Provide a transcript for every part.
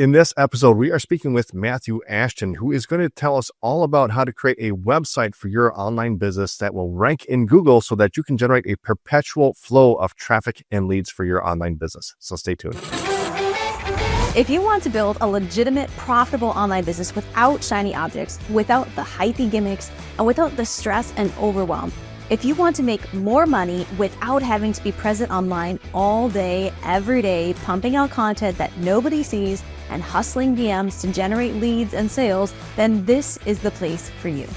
In this episode, we are speaking with Matthew Ashton, who is going to tell us all about how to create a website for your online business that will rank in Google so that you can generate a perpetual flow of traffic and leads for your online business. So stay tuned. If you want to build a legitimate, profitable online business without shiny objects, without the hypey gimmicks, and without the stress and overwhelm, if you want to make more money without having to be present online all day, every day, pumping out content that nobody sees and hustling DMs to generate leads and sales, then this is the place for you.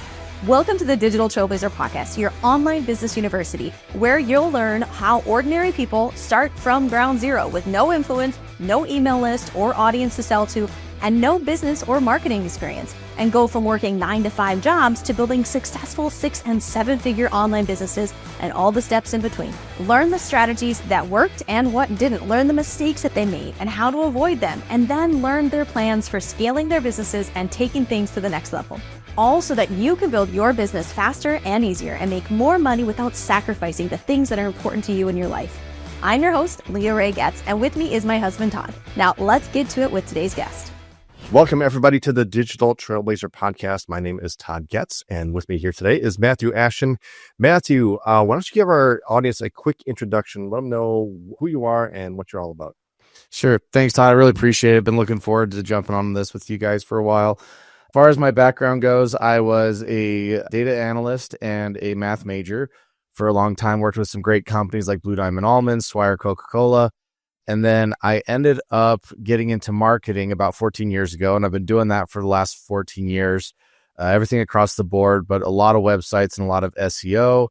Welcome to the Digital Trailblazer podcast, your online business university, where you'll learn how ordinary people start from ground zero with no influence, no email list or audience to sell to, and no business or marketing experience, and go from working 9-to-5 jobs to building successful 6- and 7-figure online businesses and all the steps in between. Learn the strategies that worked and what didn't. Learn the mistakes that they made and how to avoid them, and then learn their plans for scaling their businesses and taking things to the next level. All so that you can build your business faster and easier and make more money without sacrificing the things that are important to you in your life. I'm your host, Leah Ray Getz, and with me is my husband, Todd. Now let's get to it with today's guest. Welcome, everybody, to the Digital Trailblazer podcast. My name is Todd Getz, and with me here today is Matthew Ashton. Matthew, why don't you give our audience a quick introduction? Let them know who you are and what you're all about. Sure. Thanks, Todd. I really appreciate it. Been looking forward to jumping on this with you guys for a while. As far as my background goes, I was a data analyst and a math major for a long time, worked with some great companies like Blue Diamond Almonds, Swire Coca-Cola. And then I ended up getting into marketing about 14 years ago, and I've been doing that for the last 14 years, everything across the board, but a lot of websites and a lot of SEO,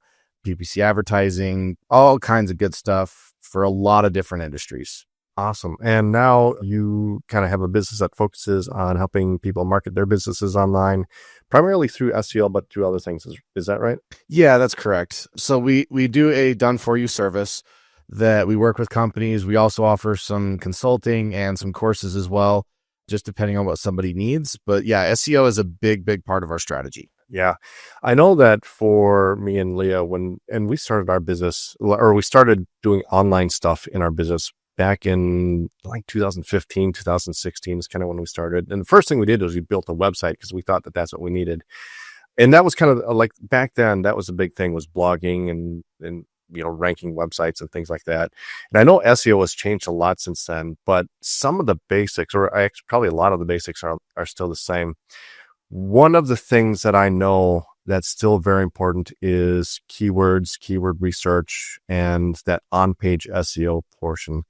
PPC advertising, all kinds of good stuff for a lot of different industries. Awesome. And now you kind of have a business that focuses on helping people market their businesses online, primarily through SEO, but through other things. Is that right? Yeah, that's correct. So we do a done-for-you service that we work with companies. We also offer some consulting and some courses as well, just depending on what somebody needs. But yeah, SEO is a big part of our strategy. Yeah. I know that for me and Leah, when we started our business, or we started doing online stuff in our business back in like 2015, 2016 is kind of when we started. And the first thing we did was we built a website because we thought that that's what we needed. And that was kind of like back then, that was a big thing, was blogging and ranking websites and things like that. And I know SEO has changed a lot since then, but some of the basics, or actually probably a lot of the basics are still the same. One of the things that I know that's still very important is keywords, keyword research, and that on-page SEO portion.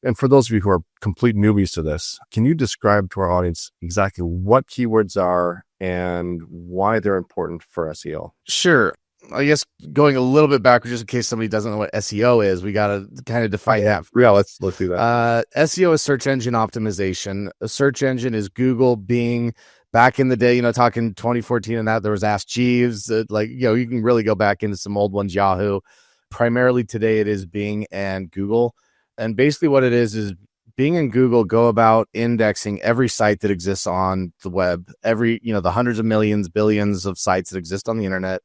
And for those of you who are complete newbies to this, can you describe to our audience exactly what keywords are and why they're important for SEO? Sure. I guess going a little bit backwards, just in case somebody doesn't know what SEO is, we got to kind of define that. Yeah, let's do that. SEO is search engine optimization. A search engine is Google, Bing. Back in the day, talking 2014 and that, there was Ask Jeeves. You can really go back into some old ones, Yahoo. Primarily today, it is Bing and Google. And basically what it is Bing and Google go about indexing every site that exists on the web, the hundreds of millions, billions of sites that exist on the internet.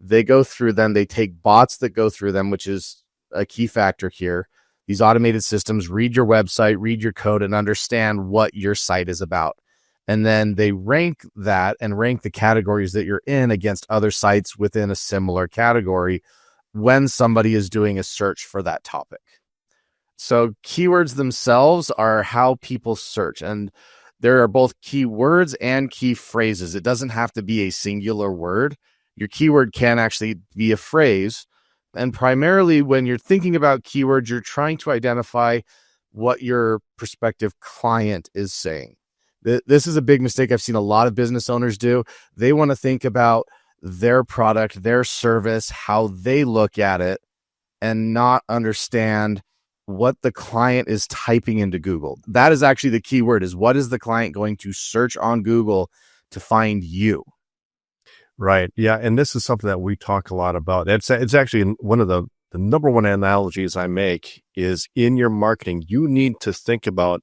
They go through them. They take bots that go through them, which is a key factor here. These automated systems read your website, read your code, and understand what your site is about. And then they rank that and rank the categories that you're in against other sites within a similar category when somebody is doing a search for that topic. So keywords themselves are how people search. And there are both keywords and key phrases. It doesn't have to be a singular word. Your keyword can actually be a phrase. And primarily when you're thinking about keywords, you're trying to identify what your prospective client is saying. This is a big mistake I've seen a lot of business owners do. They want to think about their product, their service, how they look at it, and not understand what the client is typing into Google. That is actually the keyword, is what is the client going to search on Google to find you? Right. Yeah. And this is something that we talk a lot about. It's actually one of the number one analogies I make is in your marketing, you need to think about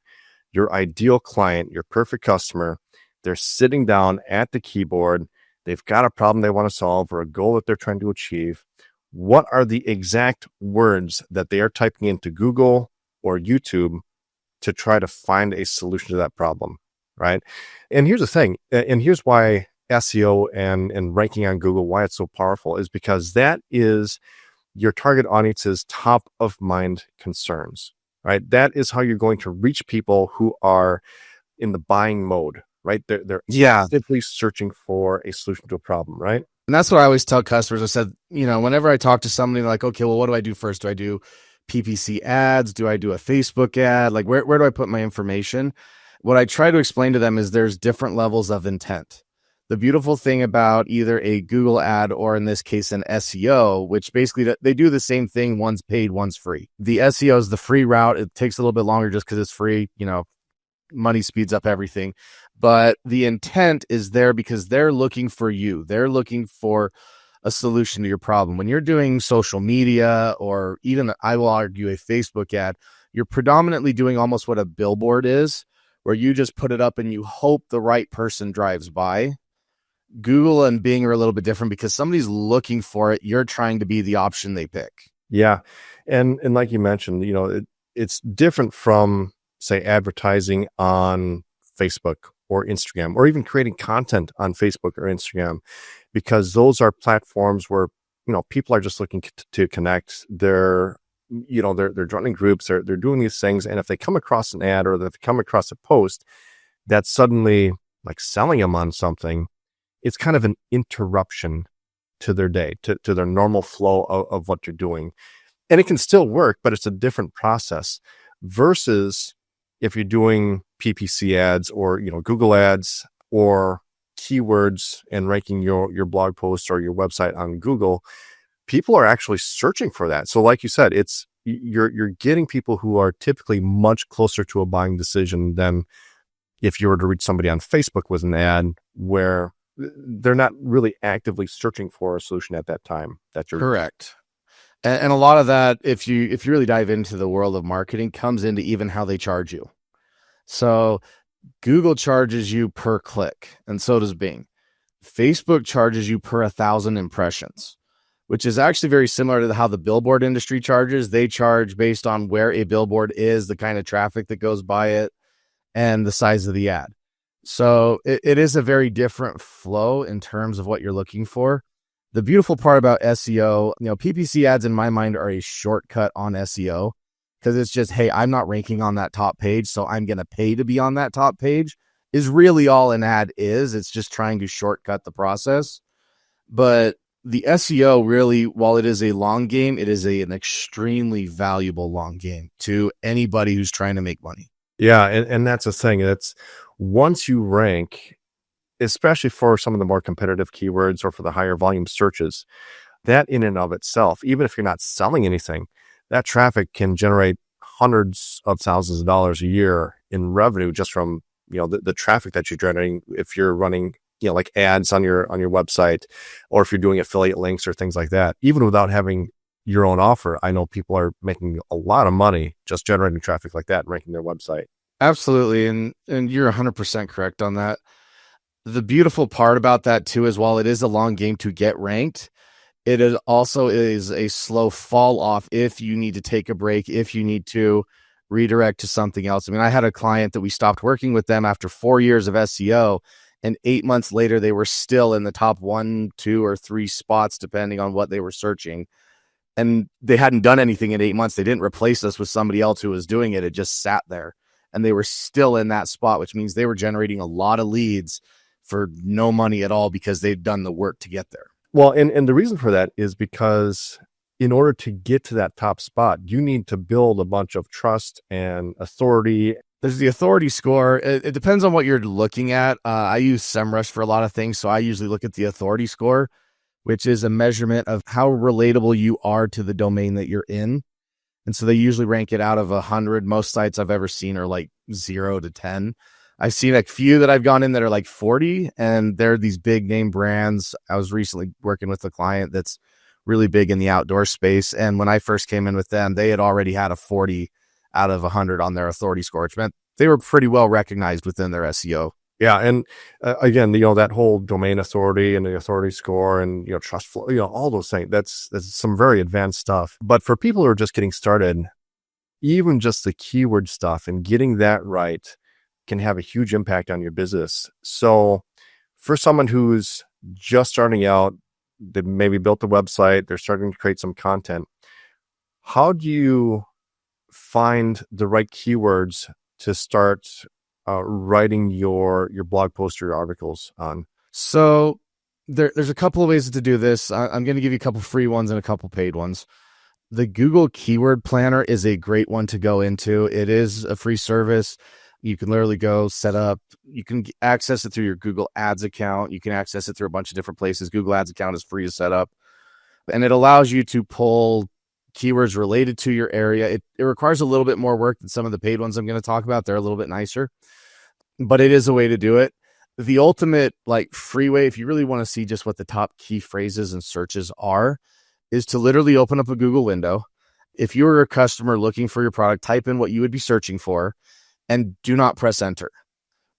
your ideal client, your perfect customer. They're sitting down at the keyboard. They've got a problem they want to solve or a goal that they're trying to achieve. What are the exact words that they are typing into Google or YouTube to try to find a solution to that problem, right? And here's the thing, and here's why SEO and ranking on Google, why it's so powerful, is because that is your target audience's top of mind concerns, right? That is how you're going to reach people who are in the buying mode, right? They're Yeah. simply searching for a solution to a problem, right? And that's what I always tell customers. I said, whenever I talk to somebody, they're like, okay, well, what do I do first? Do I do PPC ads? Do I do a Facebook ad? Like, where do I put my information? What I try to explain to them is there's different levels of intent. The beautiful thing about either a Google ad or in this case, an SEO, which basically they do the same thing. One's paid, one's free. The SEO is the free route. It takes a little bit longer just because it's free. Money speeds up everything. But the intent is there because they're looking for you. They're looking for a solution to your problem. When you're doing social media or even, I will argue, a Facebook ad, you're predominantly doing almost what a billboard is, where you just put it up and you hope the right person drives by. Google and Bing are a little bit different because somebody's looking for it. You're trying to be the option they pick. Yeah. And like you mentioned, it's different from, say, advertising on Facebook or Instagram, or even creating content on Facebook or Instagram, because those are platforms where, people are just looking to connect. They're joining groups, they're doing these things. And if they come across an ad or if they come across a post that's suddenly like selling them on something, it's kind of an interruption to their day, to their normal flow of what you're doing. And it can still work, but it's a different process versus if you're doing PPC ads or, Google ads or keywords and ranking your blog post or your website on Google. People are actually searching for that. So like you said, you're getting people who are typically much closer to a buying decision than if you were to reach somebody on Facebook with an ad where they're not really actively searching for a solution at that time. That you're correct. And a lot of that, if you really dive into the world of marketing, comes into even how they charge you. So Google charges you per click, and so does Bing. Facebook charges you per 1,000 impressions, which is actually very similar to how the billboard industry charges. They charge based on where a billboard is, the kind of traffic that goes by it, and the size of the ad. So it is a very different flow in terms of what you're looking for. The beautiful part about SEO, PPC ads in my mind are a shortcut on SEO because it's just, hey, I'm not ranking on that top page, so I'm going to pay to be on that top page is really all an ad is. It's just trying to shortcut the process. But the SEO really, while it is a long game, it is an extremely valuable long game to anybody who's trying to make money. Yeah. And that's the thing. That's once you rank, especially for some of the more competitive keywords or for the higher volume searches, that in and of itself, even if you're not selling anything, that traffic can generate hundreds of thousands of dollars a year in revenue just from, the traffic that you're generating. If you're running, like ads on your website, or if you're doing affiliate links or things like that, even without having your own offer, I know people are making a lot of money just generating traffic like that and ranking their website. Absolutely. And you're 100% correct on that. The beautiful part about that too is while it is a long game to get ranked, it is also is a slow fall off if you need to take a break, if you need to redirect to something else. I mean, I had a client that we stopped working with them after 4 years of SEO, and 8 months later, they were still in the top 1, 2, or 3 spots, depending on what they were searching. And they hadn't done anything in 8 months. They didn't replace us with somebody else who was doing it. It just sat there, and they were still in that spot, which means they were generating a lot of leads for no money at all because they've done the work to get there. Well, and the reason for that is because in order to get to that top spot, you need to build a bunch of trust and authority. There's the authority score. It depends on what you're looking at. I use SEMrush for a lot of things, so I usually look at the authority score, which is a measurement of how relatable you are to the domain that you're in. And so they usually rank it out of 100. Most sites I've ever seen are like 0 to 10. I've seen a few that I've gone in that are like 40, and they're these big name brands. I was recently working with a client that's really big in the outdoor space. And when I first came in with them, they had already had a 40 out of 100 on their authority score, which meant they were pretty well recognized within their SEO. Yeah. And again, that whole domain authority and the authority score and, trust flow, all those things, that's some very advanced stuff. But for people who are just getting started, even just the keyword stuff and getting that right can have a huge impact on your business. So for someone who's just starting out, they maybe built a website, they're starting to create some content, how do you find the right keywords to start writing your blog posts or your articles on? So there's a couple of ways to do this. I'm going to give you a couple free ones and a couple paid ones. The Google Keyword Planner is a great one to go into. It is a free service. You can literally go set up, you can access it through your Google Ads account. You can access it through a bunch of different places. Google Ads account is free to set up. And it allows you to pull keywords related to your area. It requires a little bit more work than some of the paid ones I'm going to talk about. They're a little bit nicer, but it is a way to do it. The ultimate like free way, if you really want to see just what the top key phrases and searches are, is to literally open up a Google window. If you were a customer looking for your product, type in what you would be searching for and do not press enter.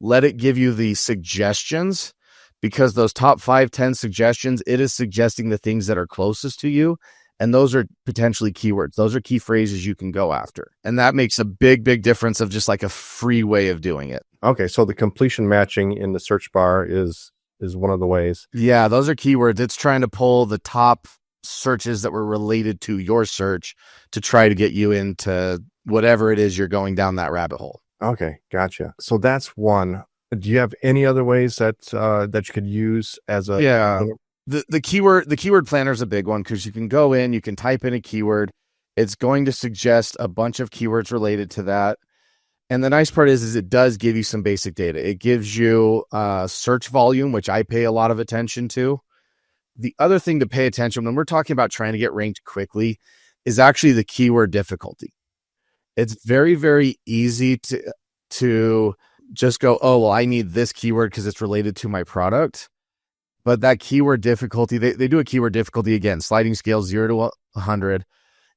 Let it give you the suggestions, because those top 5, 10 suggestions, it is suggesting the things that are closest to you. And those are potentially keywords. Those are key phrases you can go after. And that makes a big, big difference of just like a free way of doing it. Okay, so the completion matching in the search bar is one of the ways. Yeah, those are keywords. It's trying to pull the top searches that were related to your search to try to get you into whatever it is you're going down that rabbit hole. Okay, gotcha. So that's one. Do you have any other ways that that you could use as a The keyword planner is a big one, because you can go in, you can type in a keyword. It's going to suggest a bunch of keywords related to that. And the nice part is it does give you some basic data. It gives you search volume, which I pay a lot of attention to. The other thing to pay attention when we're talking about trying to get ranked quickly is actually the keyword difficulty. It's very, very easy to just go, oh, well, I need this keyword because it's related to my product. But that keyword difficulty, they do a keyword difficulty again, sliding scale 0 to 100.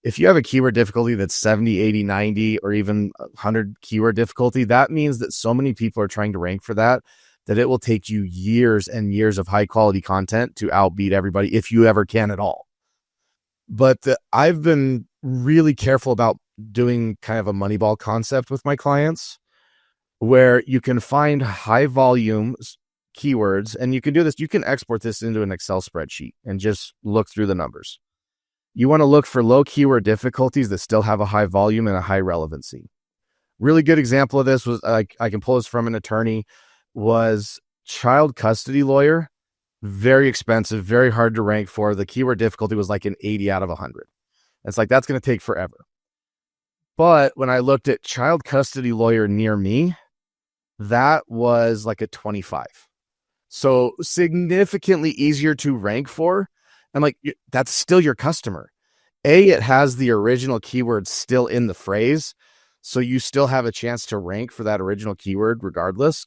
If you have a keyword difficulty that's 70, 80, 90, or even 100 keyword difficulty, that means that so many people are trying to rank for that it will take you years and years of high quality content to outbeat everybody, if you ever can at all. But I've been really careful about doing kind of a Moneyball concept with my clients, where you can find high volume keywords, and you can do this. You can export this into an Excel spreadsheet and just look through the numbers. You want to look for low keyword difficulties that still have a high volume and a high relevancy. Really good example of this was, I can pull this from an attorney, was child custody lawyer. Very expensive, very hard to rank for. The keyword difficulty was like an 80 out of 100. It's like, that's going to take forever. But when I looked at child custody lawyer near me, that was like a 25. So significantly easier to rank for. I'm like, that's still your customer. It has the original keyword still in the phrase. So you still have a chance to rank for that original keyword regardless.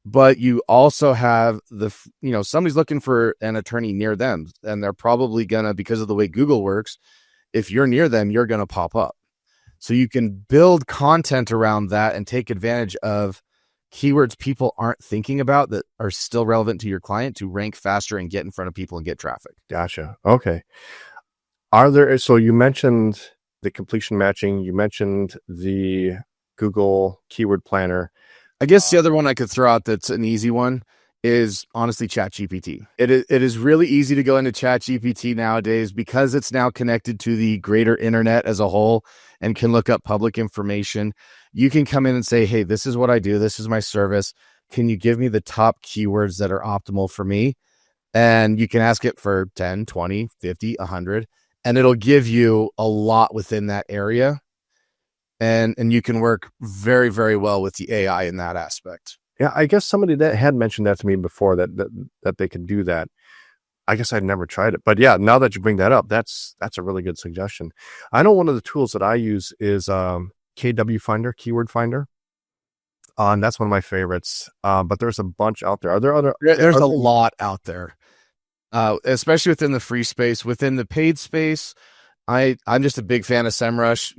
But you also have somebody's looking for an attorney near them, and they're probably gonna, because of the way Google works, if you're near them, you're gonna pop up. So you can build content around that and take advantage of keywords people aren't thinking about that are still relevant to your client to rank faster and get in front of people and get traffic. Gotcha. Okay. So you mentioned the completion matching, you mentioned the Google Keyword Planner. I guess the other one I could throw out that's an easy one is honestly ChatGPT. It is really easy to go into ChatGPT nowadays because it's now connected to the greater internet as a whole and can look up public information. You can come in and say, hey, this is what I do. This is my service. Can you give me the top keywords that are optimal for me? And you can ask it for 10, 20, 50, 100, and it'll give you a lot within that area. And you can work very, very well with the AI in that aspect. Yeah, I guess somebody that had mentioned that to me before, that they could do that. I guess I'd never tried it, but yeah, now that you bring that up, that's a really good suggestion. I know one of the tools that I use is KW Finder, Keyword Finder. And that's one of my favorites. But there's a bunch out there. Are there other? There's a lot out there, especially within the free space. Within the paid space, I'm just a big fan of SEMrush.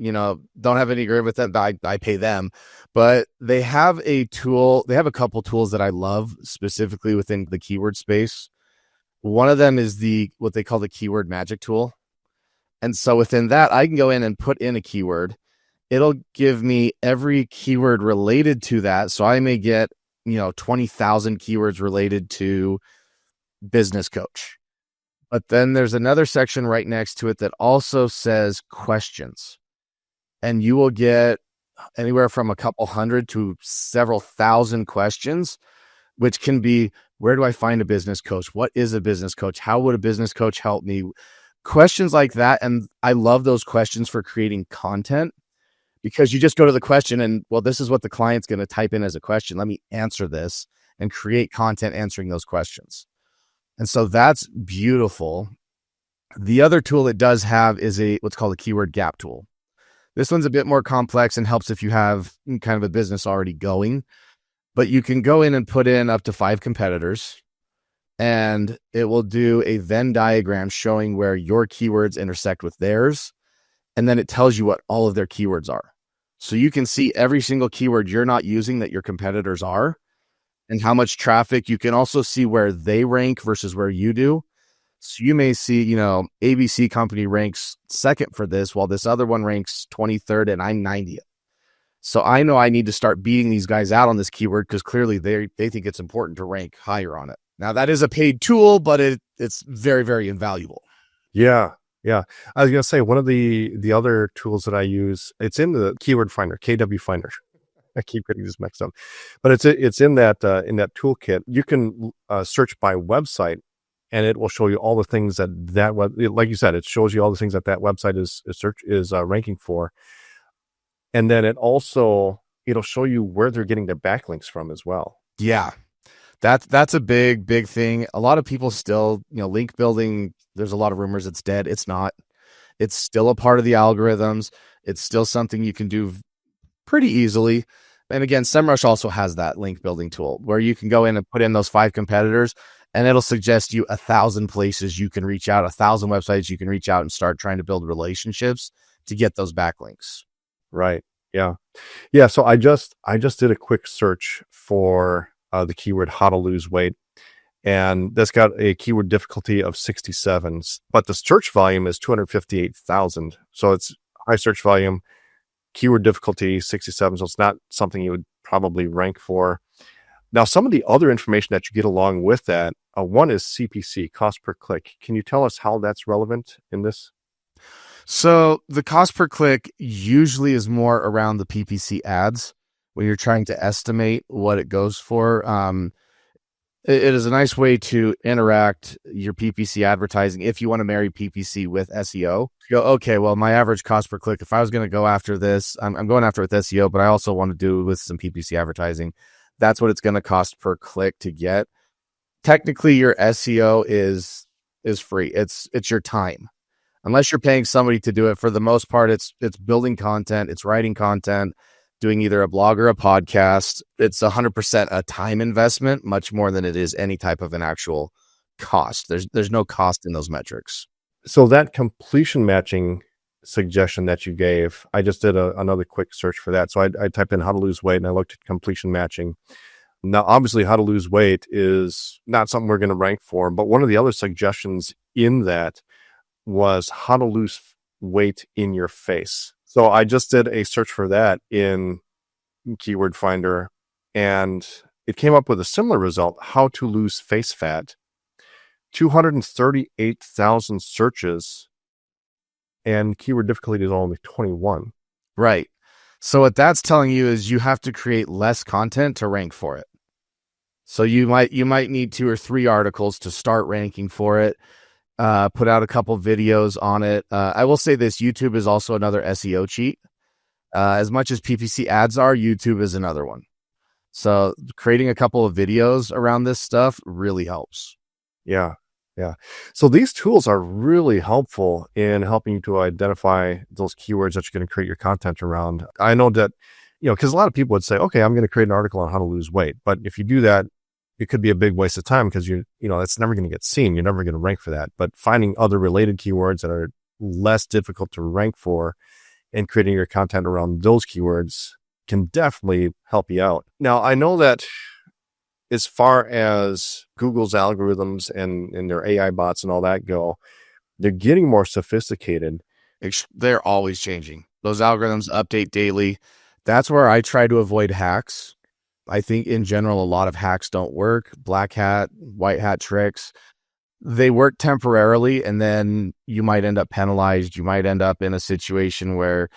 Don't have any agreement with them, but I pay them. But they have a tool. They have a couple tools that I love specifically within the keyword space. One of them is what they call the keyword magic tool. And so within that, I can go in and put in a keyword, it'll give me every keyword related to that. So I may get, 20,000 keywords related to business coach. But then there's another section right next to it that also says questions. And you will get anywhere from a couple hundred to several thousand questions, which can be, where do I find a business coach? What is a business coach? How would a business coach help me? Questions like that. And I love those questions for creating content, because you just go to the question and, well, this is what the client's going to type in as a question. Let me answer this and create content answering those questions. And so that's beautiful. The other tool it does have is what's called a keyword gap tool. This one's a bit more complex and helps if you have kind of a business already going, but you can go in and put in up to 5 competitors, and it will do a Venn diagram showing where your keywords intersect with theirs. And then it tells you what all of their keywords are. So you can see every single keyword you're not using that your competitors are, and how much traffic. You can also see where they rank versus where you do. So you may see, ABC company ranks second for this, while this other one ranks 23rd and I'm 90th. So I know I need to start beating these guys out on this keyword, because clearly they think it's important to rank higher on it. Now, that is a paid tool, but it's very, very invaluable. Yeah. Yeah. I was going to say, one of the other tools that I use, it's in the keyword finder, KW finder. I keep getting this mixed up, but it's in that toolkit. You can search by website, and it will show you all the things that web, like you said, it shows you all the things that website is ranking for. And then it'll show you where they're getting their backlinks from as well. Yeah. That's a big, big thing. A lot of people still, link building, there's a lot of rumors it's dead. It's not. It's still a part of the algorithms. It's still something you can do pretty easily. And again, SEMrush also has that link building tool where you can go in and put in those 5 competitors, and it'll suggest you 1,000 places you can reach out, 1,000 websites you can reach out and start trying to build relationships to get those backlinks. Right. Yeah. Yeah. So I just did a quick search for the keyword how to lose weight, and that's got a keyword difficulty of 67, but the search volume is 258,000. So it's high search volume, keyword difficulty 67. So it's not something you would probably rank for. Now, some of the other information that you get along with that, one is CPC, cost per click. Can you tell us how that's relevant in this? So the cost per click usually is more around the PPC ads when you're trying to estimate what it goes for. It is a nice way to interact your PPC advertising if you want to marry PPC with SEO. You go, okay, well, my average cost per click, if I was going to go after this, I'm going after it with SEO, but I also want to do it with some PPC advertising. That's what it's going to cost per click to get. Technically, your SEO is free. It's your time. Unless you're paying somebody to do it, for the most part, it's building content, it's writing content, doing either a blog or a podcast. It's 100% a time investment, much more than it is any type of an actual cost. There's no cost in those metrics. So that completion matching suggestion that you gave, I just did another quick search for that. So I typed in how to lose weight, and I looked at completion matching. Now, obviously, how to lose weight is not something we're going to rank for, but one of the other suggestions in that was how to lose weight in your face. So I just did a search for that in Keyword Finder, and it came up with a similar result: how to lose face fat. 238,000 searches, and keyword difficulty is only 21. Right. So what that's telling you is you have to create less content to rank for it. So you might need 2 or 3 articles to start ranking for it. Put out a couple videos on it. I will say this: YouTube is also another SEO cheat. As much as PPC ads are, YouTube is another one. So creating a couple of videos around this stuff really helps. Yeah. Yeah. So these tools are really helpful in helping you to identify those keywords that you're going to create your content around. I know that, because a lot of people would say, okay, I'm going to create an article on how to lose weight. But if you do that, it could be a big waste of time, because it's never going to get seen. You're never going to rank for that. But finding other related keywords that are less difficult to rank for and creating your content around those keywords can definitely help you out. Now, I know that as far as Google's algorithms and their AI bots and all that go, they're getting more sophisticated. They're always changing. Those algorithms update daily. That's where I try to avoid hacks. I think in general, a lot of hacks don't work. Black hat, white hat tricks. They work temporarily, and then you might end up penalized. You might end up in a situation where,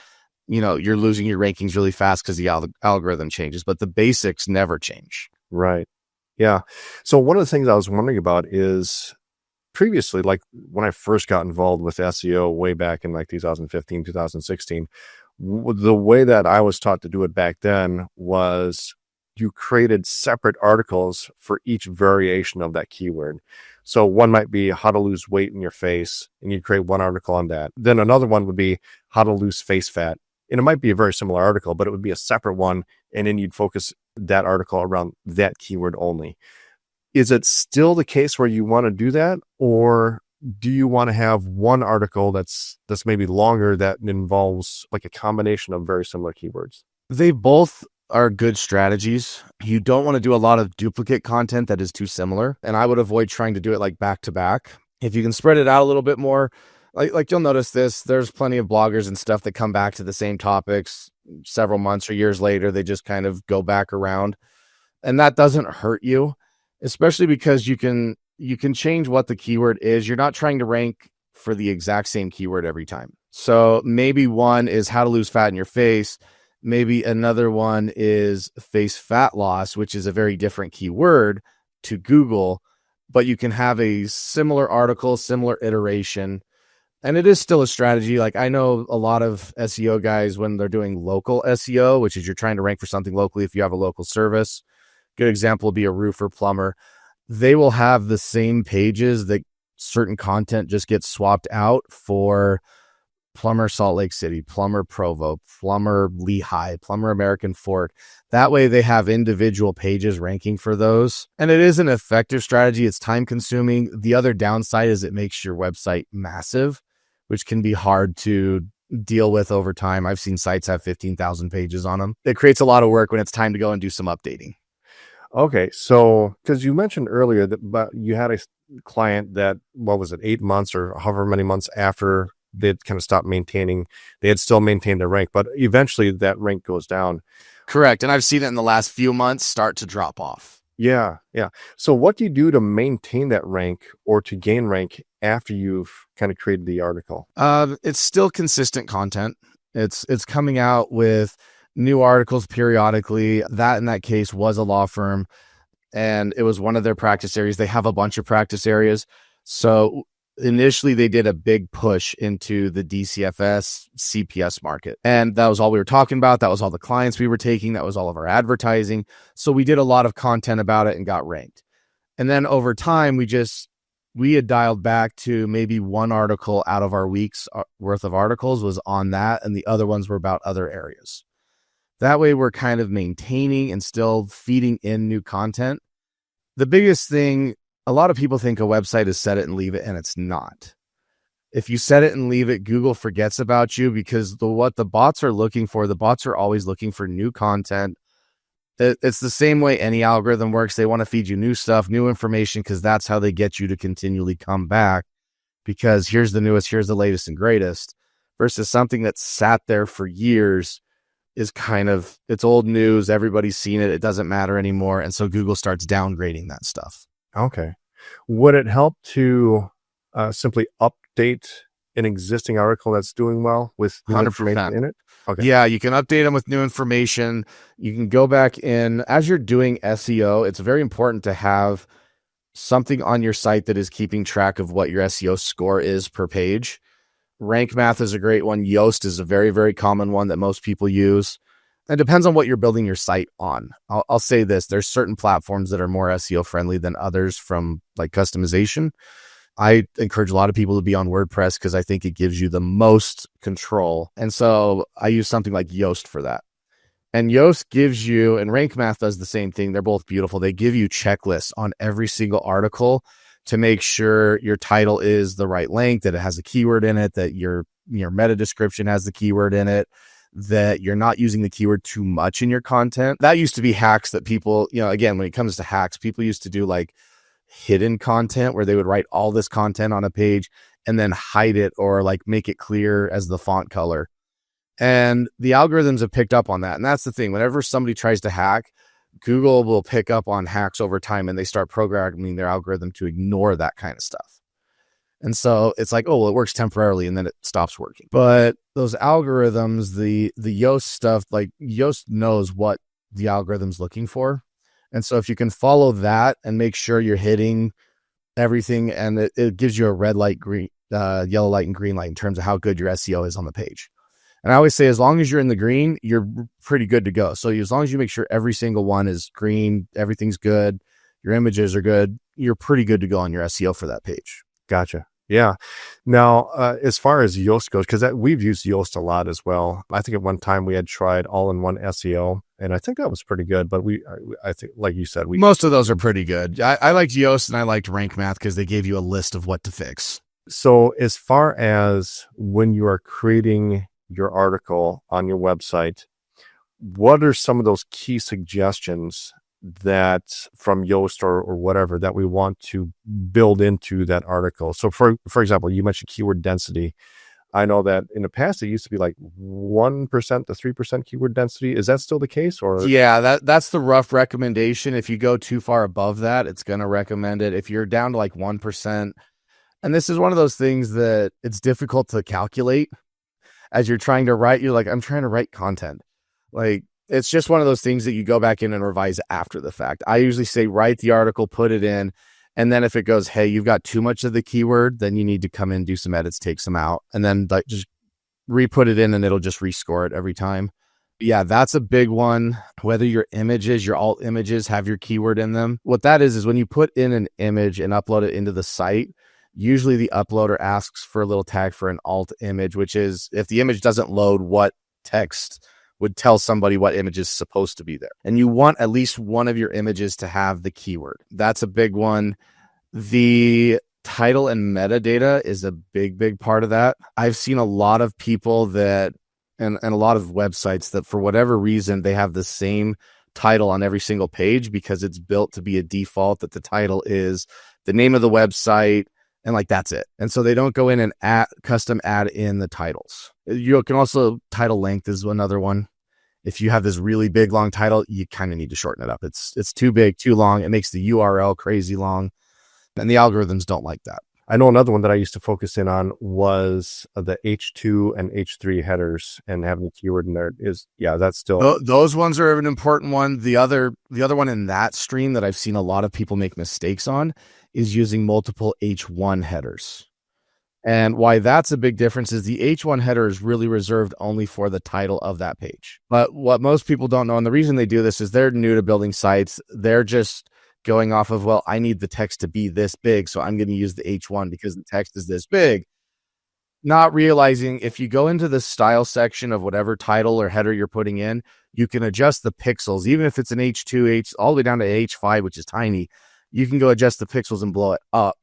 you're losing your rankings really fast because the algorithm changes, but the basics never change. Right. Yeah. So one of the things I was wondering about is previously, like when I first got involved with SEO way back in like 2015, 2016, the way that I was taught to do it back then was you created separate articles for each variation of that keyword. So one might be how to lose weight in your face, and you create one article on that. Then another one would be how to lose face fat. And it might be a very similar article, but it would be a separate one. And then you'd focus that article around that keyword only. Is it still the case where you want to do that? Or do you want to have one article that's maybe longer that involves like a combination of very similar keywords? They both are good strategies. You don't want to do a lot of duplicate content that is too similar. And I would avoid trying to do it like back to back. If you can spread it out a little bit more, like you'll notice this, there's plenty of bloggers and stuff that come back to the same topics several months or years later. They just kind of go back around, and that doesn't hurt you, especially because you can change what the keyword is. You're not trying to rank for the exact same keyword every time. So maybe one is how to lose fat in your face. Maybe another one is face fat loss, which is a very different keyword to Google, but you can have a similar article, similar iteration. And it is still a strategy. Like I know a lot of SEO guys, when they're doing local SEO, which is you're trying to rank for something locally if you have a local service. Good example would be a roofer, plumber. They will have the same pages that certain content just gets swapped out for plumber Salt Lake City, plumber Provo, plumber Lehigh, plumber American Fork. That way they have individual pages ranking for those. And it is an effective strategy. It's time consuming. The other downside is it makes your website massive, which can be hard to deal with over time. I've seen sites have 15,000 pages on them. It creates a lot of work when it's time to go and do some updating. Okay. So, because you mentioned earlier that you had a client that, 8 months or however many months after they'd kind of stopped maintaining, they had still maintained their rank, but eventually that rank goes down. Correct. And I've seen it in the last few months start to drop off. Yeah. So what do you do to maintain that rank or to gain rank after you've kind of created the article? It's still consistent content. It's coming out with new articles periodically. That in that case was a law firm, and it was one of their practice areas. They have a bunch of practice areas. So initially they did a big push into the DCFS CPS market. And that was all we were talking about. That was all the clients we were taking. That was all of our advertising. So we did a lot of content about it and got ranked. And then over time, we had dialed back to maybe one article out of our week's worth of articles was on that. And the other ones were about other areas. That way we're kind of maintaining and still feeding in new content. The biggest thing, a lot of people think a website is set it and leave it, and it's not. If you set it and leave it, Google forgets about you because what the bots are looking for, the bots are always looking for new content. It's the same way any algorithm works. They want to feed you new stuff, new information, because that's how they get you to continually come back, because here's the newest, here's the latest and greatest, versus something that's sat there for years is kind of, it's old news. Everybody's seen it. It doesn't matter anymore. And so Google starts downgrading that stuff. Okay. Would it help to simply update an existing article that's doing well with new 100%. information in it? Okay. Yeah, you can update them with new information. You can go back in. As you're doing SEO, it's very important to have something on your site that is keeping track of what your SEO score is per page. Rank Math is a great one. Yoast is a very, very common one that most people use. It depends on what you're building your site on. I'll say this. There's certain platforms that are more SEO friendly than others from like customization. I encourage a lot of people to be on WordPress because I think it gives you the most control. And so I use something like Yoast for that. And Yoast gives you, and Rank Math does the same thing. They're both beautiful. They give you checklists on every single article to make sure your title is the right length, that it has a keyword in it, that your meta description has the keyword in it, that you're not using the keyword too much in your content. That used to be hacks that people, again, when it comes to hacks, people used to do like hidden content where they would write all this content on a page and then hide it or like make it clear as the font color. And the algorithms have picked up on that. And that's the thing. Whenever somebody tries to hack, Google will pick up on hacks over time and they start programming their algorithm to ignore that kind of stuff. And so it's like, oh, well, it works temporarily and then it stops working. But those algorithms, the Yoast stuff, like Yoast knows what the algorithm's looking for. And so if you can follow that and make sure you're hitting everything, and it gives you a red light, green, yellow light, and green light in terms of how good your SEO is on the page. And I always say, as long as you're in the green, you're pretty good to go. So as long as you make sure every single one is green, everything's good, your images are good, you're pretty good to go on your SEO for that page. Gotcha. Yeah. Now, as far as Yoast goes, because we've used Yoast a lot as well. I think at one time we had tried all-in-one SEO, and I think that was pretty good. But I think, like you said, most of those are pretty good. I liked Yoast and I liked Rank Math because they gave you a list of what to fix. So as far as when you are creating your article on your website, what are some of those key suggestions that from Yoast or whatever that we want to build into that article? So for example, you mentioned keyword density. I know that in the past it used to be like 1% to 3% keyword density. Is that still the case? Or yeah, that's the rough recommendation. If you go too far above that, it's going to recommend it. If you're down to like 1%, and this is one of those things that it's difficult to calculate as you're trying to write. You're like, I'm trying to write content. Like, it's just one of those things that you go back in and revise after the fact. I usually say, write the article, put it in. And then if it goes, hey, you've got too much of the keyword, then you need to come in, do some edits, take some out, and then like just re-put it in and it'll just rescore it every time. Yeah, that's a big one. Whether your images, your alt images have your keyword in them. What that is when you put in an image and upload it into the site, usually the uploader asks for a little tag for an alt image, which is if the image doesn't load, what text would tell somebody what image is supposed to be there. And you want at least one of your images to have the keyword. That's a big one. The title and metadata is a big part of that. I've seen a lot of people that, and a lot of websites that for whatever reason, they have the same title on every single page because it's built to be a default that the title is the name of the website, and like that's it. And so they don't go in and custom add in the titles. You can also, title length is another one. If you have this really big long title, you kind of need to shorten it up. It's too big, too long. It makes the URL crazy long, and the algorithms don't like that. I know another one that I used to focus in on was the H2 and H3 headers, and having the keyword in there is, yeah, that's still. Those ones are an important one. The other one in that stream that I've seen a lot of people make mistakes on is using multiple H1 headers. And why that's a big difference is the H1 header is really reserved only for the title of that page. But what most people don't know, and the reason they do this is they're new to building sites. They're just going off of, well, I need the text to be this big, so I'm going to use the H1 because the text is this big. Not realizing if you go into the style section of whatever title or header you're putting in, you can adjust the pixels. Even if it's an H2, all the way down to H5, which is tiny, you can go adjust the pixels and blow it up.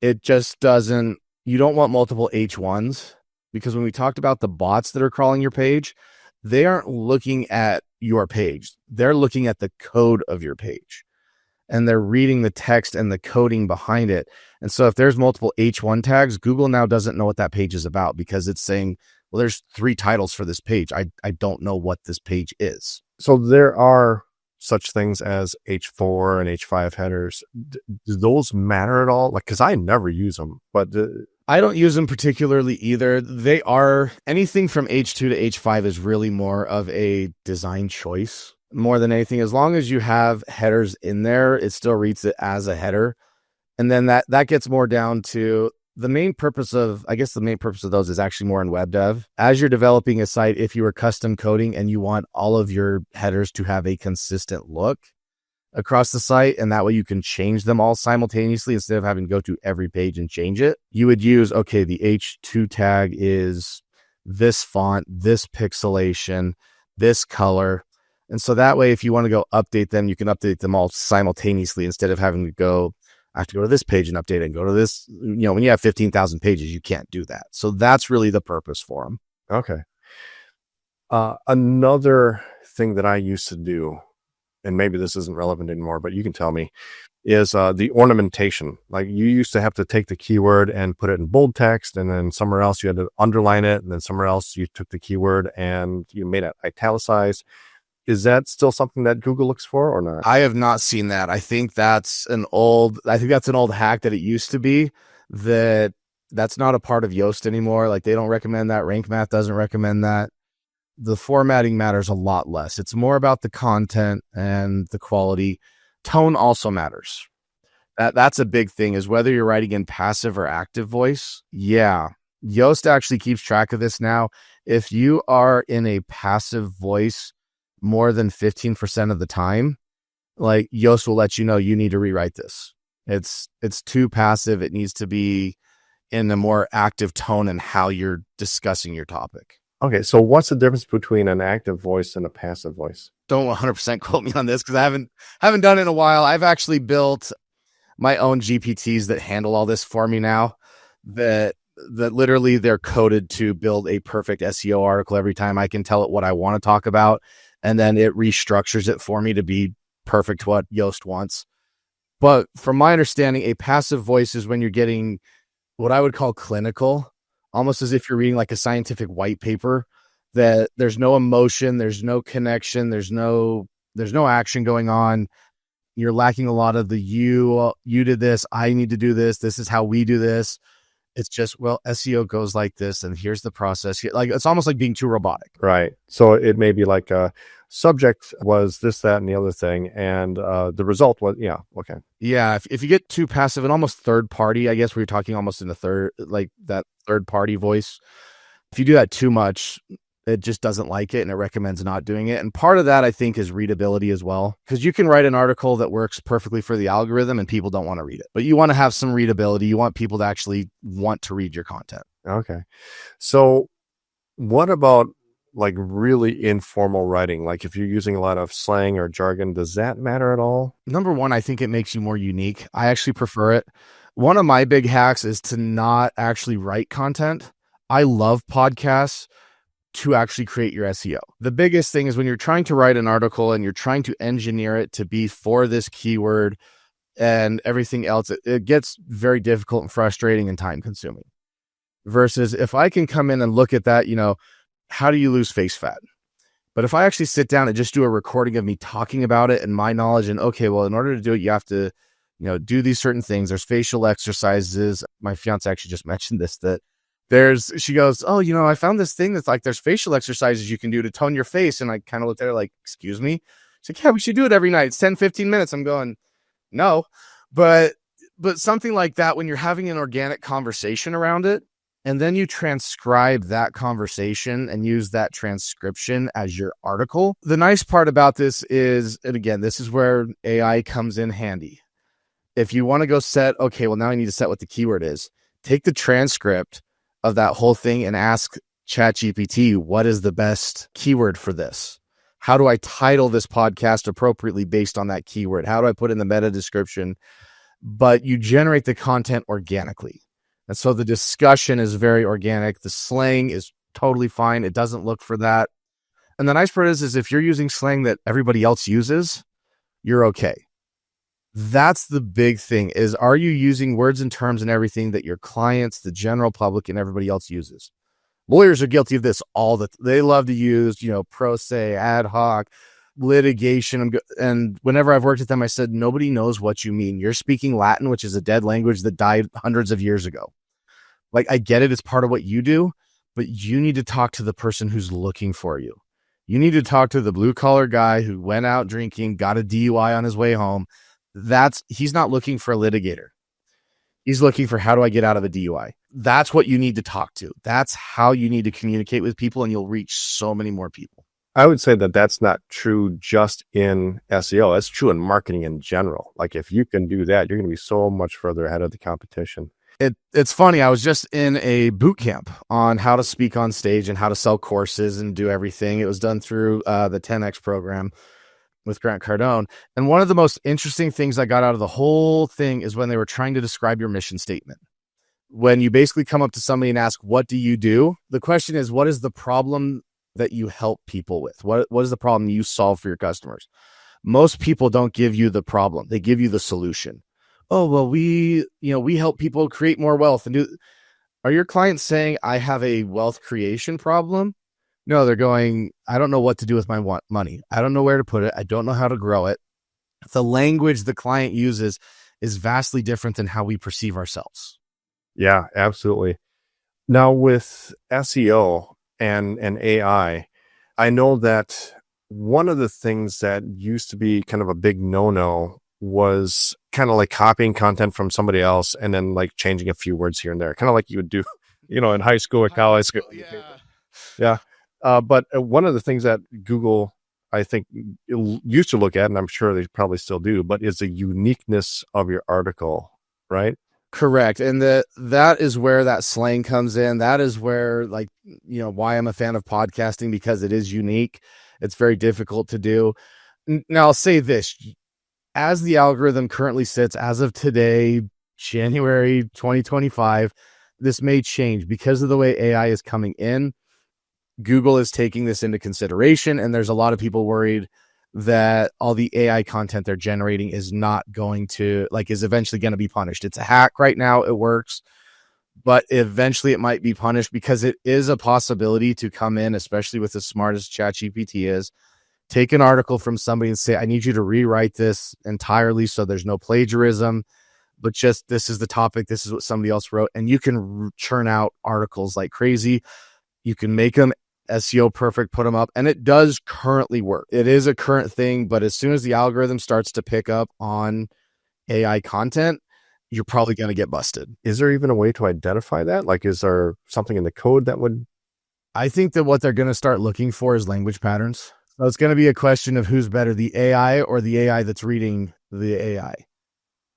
It just doesn't, you don't want multiple H1s, because when we talked about the bots that are crawling your page, they aren't looking at your page. They're looking at the code of your page, and they're reading the text and the coding behind it. And so if there's multiple H1 tags, Google now doesn't know what that page is about, because it's saying, well, there's 3 titles for this page. I don't know what this page is. So there are such things as H4 and H5 headers. Do those matter at all? Like, because I never use them, but I don't use them particularly either. They are, anything from H2 to H5 is really more of a design choice more than anything. As long as you have headers in there, it still reads it as a header. And then that gets more down to the main purpose of those is actually more in web dev. As you're developing a site, if you are custom coding and you want all of your headers to have a consistent look across the site, and that way you can change them all simultaneously instead of having to go to every page and change it, you would use, okay, the H2 tag is this font, this pixelation, this color. And so that way, if you want to go update them, you can update them all simultaneously instead of having to go, I have to go to this page and update it and go to this. When you have 15,000 pages, you can't do that. So that's really the purpose for them. Okay. Another thing that I used to do, and maybe this isn't relevant anymore, but you can tell me, is the ornamentation. Like you used to have to take the keyword and put it in bold text, and then somewhere else you had to underline it, and then somewhere else you took the keyword and you made it italicized. Is that still something that Google looks for or not? I have not seen that. I think that's an old hack that it used to be, that's not a part of Yoast anymore. Like they don't recommend that. Rank Math doesn't recommend that. The formatting matters a lot less. It's more about the content and the quality. Tone also matters. That's a big thing, is whether you're writing in passive or active voice. Yeah. Yoast actually keeps track of this now. If you are in a passive voice more than 15% of the time, like Yoast will let you know you need to rewrite this. It's too passive. It needs to be in a more active tone and how you're discussing your topic. Okay, so what's the difference between an active voice and a passive voice? Don't 100% quote me on this because I haven't done it in a while. I've actually built my own GPTs that handle all this for me now, that literally they're coded to build a perfect SEO article every time. I can tell it what I want to talk about, and then it restructures it for me to be perfect to what Yoast wants. But from my understanding, a passive voice is when you're getting what I would call clinical, almost as if you're reading like a scientific white paper, that there's no emotion, there's no connection, there's no action going on. You're lacking a lot of the you did this, I need to do this, this is how we do this. It's just, well, SEO goes like this, and here's the process. Like it's almost like being too robotic. Right. So it may be like a subject was this, that, and the other thing, and the result was, yeah, okay. Yeah, if you get too passive and almost third party, I guess where you're talking almost in that third party voice, if you do that too much, it just doesn't like it and it recommends not doing it. And part of that, I think, is readability as well, because you can write an article that works perfectly for the algorithm and people don't want to read it, but you want to have some readability. You want people to actually want to read your content. Okay. So what about like really informal writing? Like if you're using a lot of slang or jargon, does that matter at all? Number one, I think it makes you more unique. I actually prefer it. One of my big hacks is to not actually write content. I love podcasts to actually create your SEO. The biggest thing is when you're trying to write an article and you're trying to engineer it to be for this keyword and everything else, it gets very difficult and frustrating and time consuming. Versus if I can come in and look at that, how do you lose face fat? But if I actually sit down and just do a recording of me talking about it and my knowledge, and okay, well, in order to do it, you have to, do these certain things. There's facial exercises. My fiance actually just mentioned this, that she goes, oh, I found this thing that's like, there's facial exercises you can do to tone your face. And I kind of looked at her like, excuse me? She's like, yeah, we should do it every night. It's 10, 15 minutes. I'm going, no, but something like that, when you're having an organic conversation around it, and then you transcribe that conversation and use that transcription as your article. The nice part about this is, and again, this is where AI comes in handy. If you want to go set, okay, well, now I need to set what the keyword is. Take the transcript of that whole thing and ask ChatGPT, what is the best keyword for this? How do I title this podcast appropriately based on that keyword? How do I put in the meta description? But you generate the content organically. And so the discussion is very organic. The slang is totally fine. It doesn't look for that. And the nice part is if you're using slang that everybody else uses, you're okay. That's the big thing, is are you using words and terms and everything that your clients, the general public, and everybody else uses? Lawyers are guilty of this they love to use, pro se, ad hoc, litigation. And whenever I've worked with them, I said, nobody knows what you mean. You're speaking Latin, which is a dead language that died hundreds of years ago. Like, I get it. It's part of what you do, but you need to talk to the person who's looking for you. You need to talk to the blue collar guy who went out drinking, got a DUI on his way home. He's not looking for a litigator. He's looking for, how do I get out of a DUI? That's what you need to talk to. That's how you need to communicate with people, and you'll reach so many more people. I would say that that's not true just in SEO. That's true in marketing in general. Like if you can do that, you're going to be so much further ahead of the competition. It's funny. I was just in a boot camp on how to speak on stage and how to sell courses and do everything. It was done through the 10X program with Grant Cardone. And one of the most interesting things I got out of the whole thing is when they were trying to describe your mission statement. When you basically come up to somebody and ask, what do you do? The question is, what is the problem that you help people with? What is the problem you solve for your customers? Most people don't give you the problem. They give you the solution. Oh, well, we help people create more wealth and do. Are your clients saying I have a wealth creation problem? No, they're going, I don't know what to do with my money. I don't know where to put it. I don't know how to grow it. The language the client uses is vastly different than how we perceive ourselves. Yeah, absolutely. Now with SEO and AI, I know that one of the things that used to be kind of a big no-no was kind of like copying content from somebody else and then like changing a few words here and there, kind of like you would do, in high school or college. Yeah. But one of the things that Google, I think, used to look at, and I'm sure they probably still do, but is the uniqueness of your article, right? Correct. And that is where that slang comes in. That is where, like, why I'm a fan of podcasting, because it is unique. It's very difficult to do. Now, I'll say this. As the algorithm currently sits, as of today, January 2025, this may change because of the way AI is coming in. Google is taking this into consideration, and there's a lot of people worried that all the AI content they're generating is not going to, is eventually going to be punished. It's a hack right now. It works, but eventually it might be punished, because it is a possibility to come in, especially with as smart as ChatGPT is, take an article from somebody and say, I need you to rewrite this entirely so there's no plagiarism, but just this is the topic. This is what somebody else wrote. And you can churn out articles like crazy. You can make them SEO perfect, put them up, and it does currently work. It is a current thing, but as soon as the algorithm starts to pick up on AI content, you're probably going to get busted. Is there even a way to identify that? Like, is there something in the code that would? I think that what they're going to start looking for is language patterns. So it's going to be a question of who's better, the AI or the AI that's reading the AI.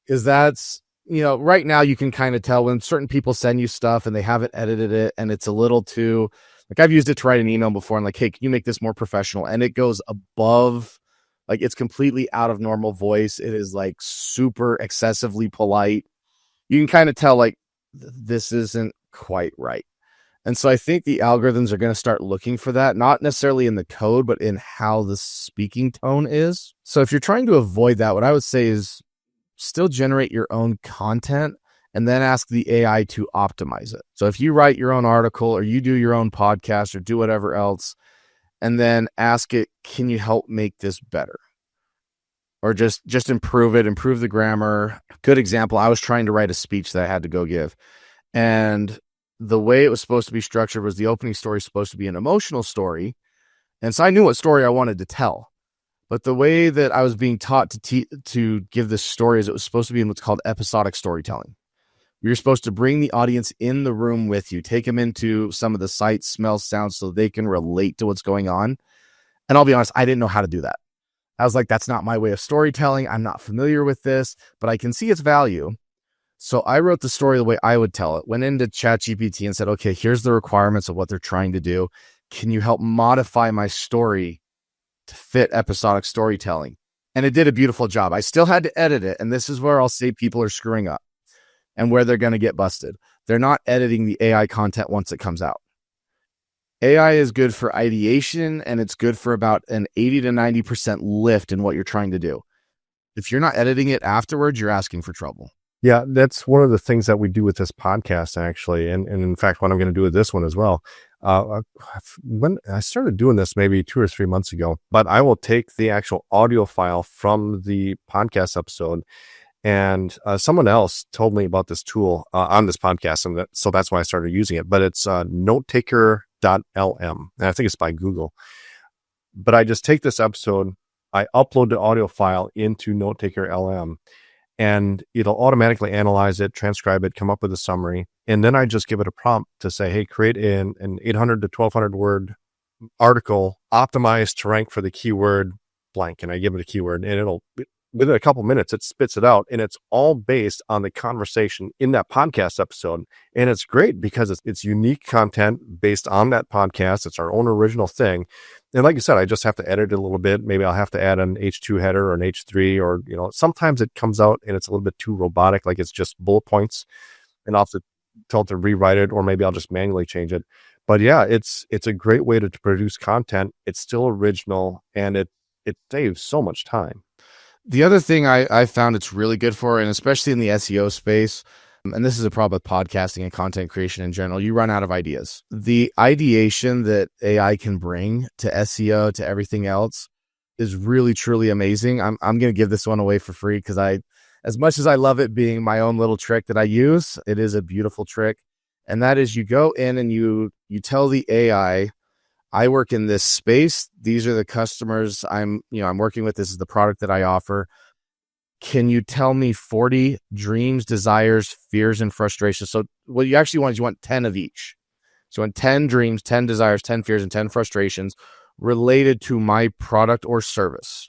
Because that's, right now you can kind of tell when certain people send you stuff and they haven't edited it and it's a little too, I've used it to write an email before and hey, can you make this more professional? And it goes above, it's completely out of normal voice. It is super excessively polite. You can kind of tell this isn't quite right. And so I think the algorithms are going to start looking for that, not necessarily in the code, but in how the speaking tone is. So if you're trying to avoid that, what I would say is still generate your own content and then ask the AI to optimize it. So if you write your own article or you do your own podcast or do whatever else, and then ask it, can you help make this better? Or just improve it, improve the grammar. Good example, I was trying to write a speech that I had to go give. And the way it was supposed to be structured was the opening story is supposed to be an emotional story. And so I knew what story I wanted to tell. But the way that I was being taught to give this story is it was supposed to be in what's called episodic storytelling. You're supposed to bring the audience in the room with you, take them into some of the sights, smells, sounds so they can relate to what's going on. And I'll be honest, I didn't know how to do that. I was like, that's not my way of storytelling. I'm not familiar with this, but I can see its value. So I wrote the story the way I would tell it, went into ChatGPT and said, okay, here's the requirements of what they're trying to do. Can you help modify my story to fit episodic storytelling? And it did a beautiful job. I still had to edit it. And this is where I'll say people are screwing up and where they're going to get busted. They're not editing the AI content once it comes out. AI is good for ideation, and it's good for about an 80 to 90% lift in what you're trying to do. If you're not editing it afterwards, you're asking for trouble. Yeah, that's one of the things that we do with this podcast, actually. And in fact, what I'm going to do with this one as well. When I started doing this maybe 2 or 3 months ago, but I will take the actual audio file from the podcast episode. And someone else told me about this tool on this podcast. And so that's why I started using it. But it's notetaker.lm. And I think it's by Google. But I just take this episode, I upload the audio file into notetaker.lm. And it'll automatically analyze it, transcribe it, come up with a summary. And then I just give it a prompt to say, hey, create an 800 to 1200 word article optimized to rank for the keyword blank. And I give it a keyword, and it'll, within a couple minutes, it spits it out. And it's all based on the conversation in that podcast episode. And it's great because it's unique content based on that podcast. It's our own original thing. And like you said, I just have to edit it a little bit. Maybe I'll have to add an H2 header or an H3, or, sometimes it comes out and it's a little bit too robotic, like it's just bullet points, and I'll have to tell it to rewrite it, or maybe I'll just manually change it. But yeah, it's a great way to produce content. It's still original, and it saves so much time. The other thing I found it's really good for, and especially in the SEO space, and this is a problem with podcasting and content creation in general, you run out of ideas. The ideation that AI can bring to SEO, to everything else, is really, truly amazing. I'm going to give this one away for free because as much as I love it being my own little trick that I use, it is a beautiful trick. And that is, you go in and you tell the AI, I work in this space. These are the customers I'm working with. This is the product that I offer. Can you tell me 40 dreams, desires, fears, and frustrations? So what you actually want is you want 10 of each. So you want 10 dreams, 10 desires, 10 fears, and 10 frustrations related to my product or service.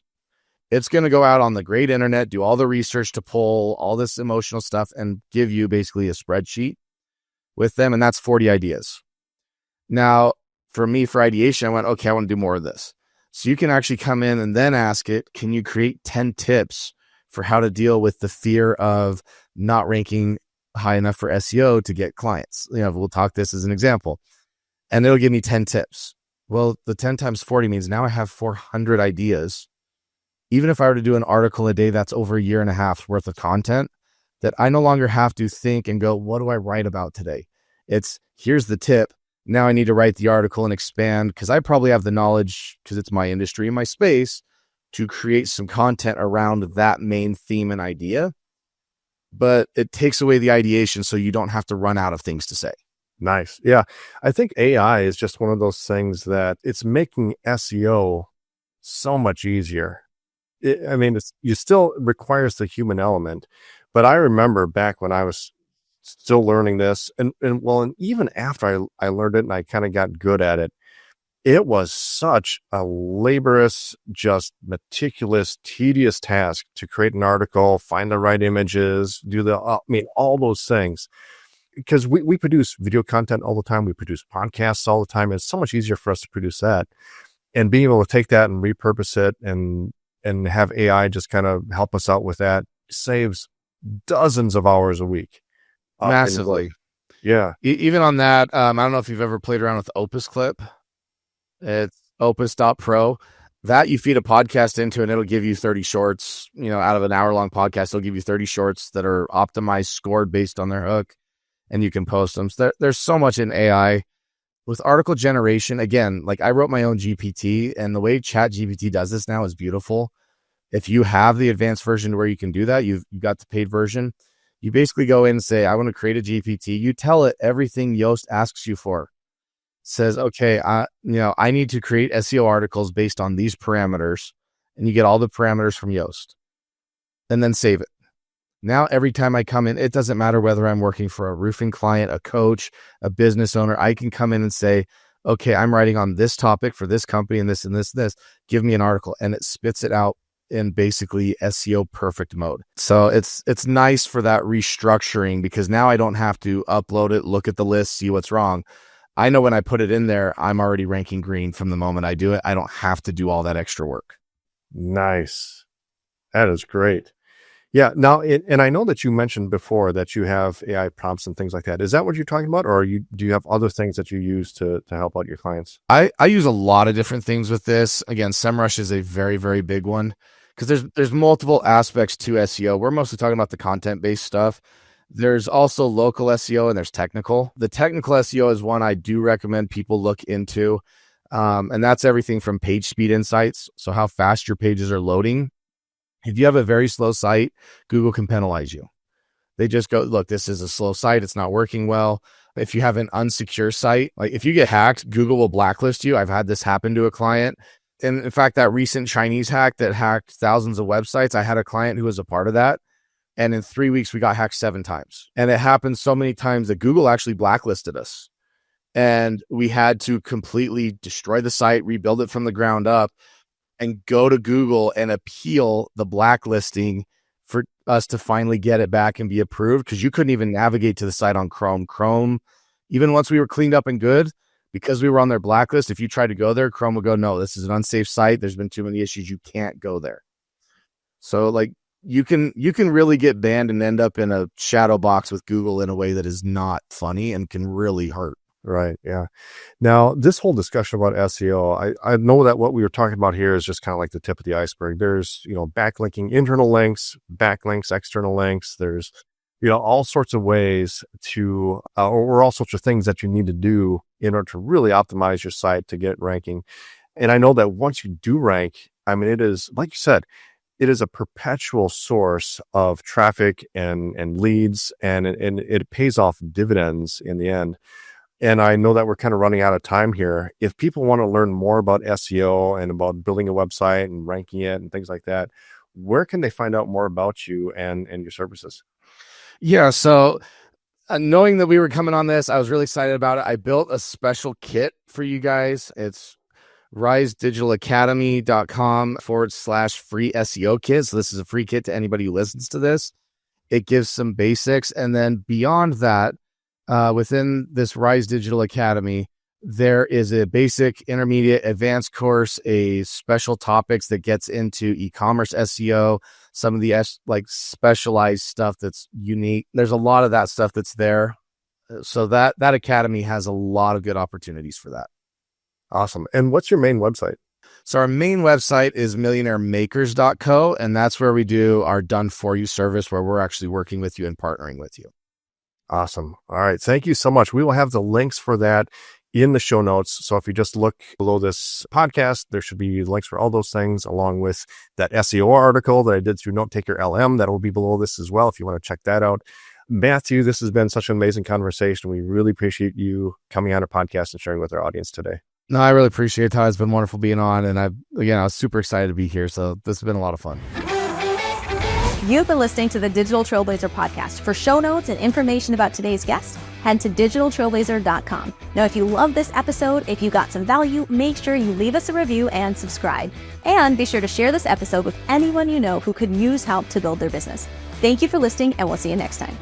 It's going to go out on the great internet, do all the research to pull all this emotional stuff and give you basically a spreadsheet with them. And that's 40 ideas. Now, for me, for ideation, I went, okay, I want to do more of this. So you can actually come in and then ask it, can you create 10 tips for how to deal with the fear of not ranking high enough for SEO to get clients? We'll talk this as an example. And it'll give me 10 tips. Well, the 10 times 40 means now I have 400 ideas. Even if I were to do an article a day, that's over a year and a half's worth of content that I no longer have to think and go, what do I write about today? It's, here's the tip. Now I need to write the article and expand because I probably have the knowledge, because it's my industry and my space, to create some content around that main theme and idea. But it takes away the ideation so you don't have to run out of things to say. Nice. Yeah. I think AI is just one of those things that it's making SEO so much easier. You still requires the human element, but I remember back when I was still learning this and even after I learned it and I kind of got good at it, it was such a laborious, just meticulous, tedious task to create an article, find the right images, do all those things. Because we produce video content all the time. We produce podcasts all the time. It's so much easier for us to produce that. And being able to take that and repurpose it and have AI just kind of help us out with that saves dozens of hours a week. Massively. Yeah. Even on that, I don't know if you've ever played around with Opus Clip. It's opus.pro. That you feed a podcast into and it'll give you 30 shorts, out of an hour-long podcast, it'll give you 30 shorts that are optimized, scored based on their hook. And you can post them. So there's so much in AI. With article generation, again, like I wrote my own GPT, and the way ChatGPT does this now is beautiful. If you have the advanced version where you can do that, you've got the paid version. You basically go in and say, I want to create a GPT. You tell it everything Yoast asks you for. It says, okay, I need to create SEO articles based on these parameters, and you get all the parameters from Yoast, and then save it. Now, every time I come in, it doesn't matter whether I'm working for a roofing client, a coach, a business owner. I can come in and say, okay, I'm writing on this topic for this company and this and this, and this. Give me an article. And it spits it out in basically SEO perfect mode. So it's nice for that restructuring because now I don't have to upload it, look at the list, see what's wrong. I know when I put it in there, I'm already ranking green from the moment I do it. I don't have to do all that extra work. Nice. That is great. Yeah. Now, and I know that you mentioned before that you have AI prompts and things like that. Is that what you're talking about? Or do you have other things that you use to help out your clients? I use a lot of different things with this. Again, SEMrush is a very, very big one because there's multiple aspects to SEO. We're mostly talking about the content-based stuff. There's also local SEO and there's technical. The technical SEO is one I do recommend people look into. And that's everything from page speed insights. So how fast your pages are loading. If you have a very slow site, Google can penalize you. They just go, look, this is a slow site. It's not working well. If you have an unsecure site, like if you get hacked, Google will blacklist you. I've had this happen to a client. And in fact, that recent Chinese hack that hacked thousands of websites, I had a client who was a part of that. And in 3 weeks, we got hacked 7 times. And it happened so many times that Google actually blacklisted us. And we had to completely destroy the site, rebuild it from the ground up, and go to Google and appeal the blacklisting for us to finally get it back and be approved, because you couldn't even navigate to the site on Chrome. Chrome, even once we were cleaned up and good, because we were on their blacklist, if you tried to go there, Chrome would go, no, this is an unsafe site. There's been too many issues. You can't go there. So like you can really get banned and end up in a shadow box with Google in a way that is not funny and can really hurt. Right. Yeah. Now, this whole discussion about SEO, I know that what we were talking about here is just kind of like the tip of the iceberg. There's, backlinking internal links, backlinks, external links. There's, all sorts of ways to, or all sorts of things that you need to do in order to really optimize your site to get ranking. And I know that once you do rank, I mean, it is, like you said, it is a perpetual source of traffic and leads, and it pays off dividends in the end. And I know that we're kind of running out of time here. If people want to learn more about SEO and about building a website and ranking it and things like that, where can they find out more about you and your services? Yeah. So knowing that we were coming on this, I was really excited about it. I built a special kit for you guys. It's risedigitalacademy.com/free SEO kit. So this is a free kit to anybody who listens to this. It gives some basics. And then beyond that, within this Rise Digital Academy, there is a basic, intermediate, advanced course, a special topics that gets into e-commerce SEO, some of the specialized stuff that's unique. There's a lot of that stuff that's there. So that academy has a lot of good opportunities for that. Awesome. And what's your main website? So our main website is millionairemakers.co, and that's where we do our done for you service, where we're actually working with you and partnering with you. Awesome. All right. Thank you so much. We will have the links for that in the show notes. So if you just look below this podcast, there should be links for all those things, along with that SEO article that I did through Note Taker LM. That will be below this as well if you want to check that out. Matthew, this has been such an amazing conversation. We really appreciate you coming on our podcast and sharing with our audience today. No, I really appreciate it, Todd. It's been wonderful being on. And I was super excited to be here. So this has been a lot of fun. You've been listening to the Digital Trailblazer podcast. For show notes and information about today's guest, head to digitaltrailblazer.com. Now, if you love this episode, if you got some value, make sure you leave us a review and subscribe. And be sure to share this episode with anyone you know who could use help to build their business. Thank you for listening, and we'll see you next time.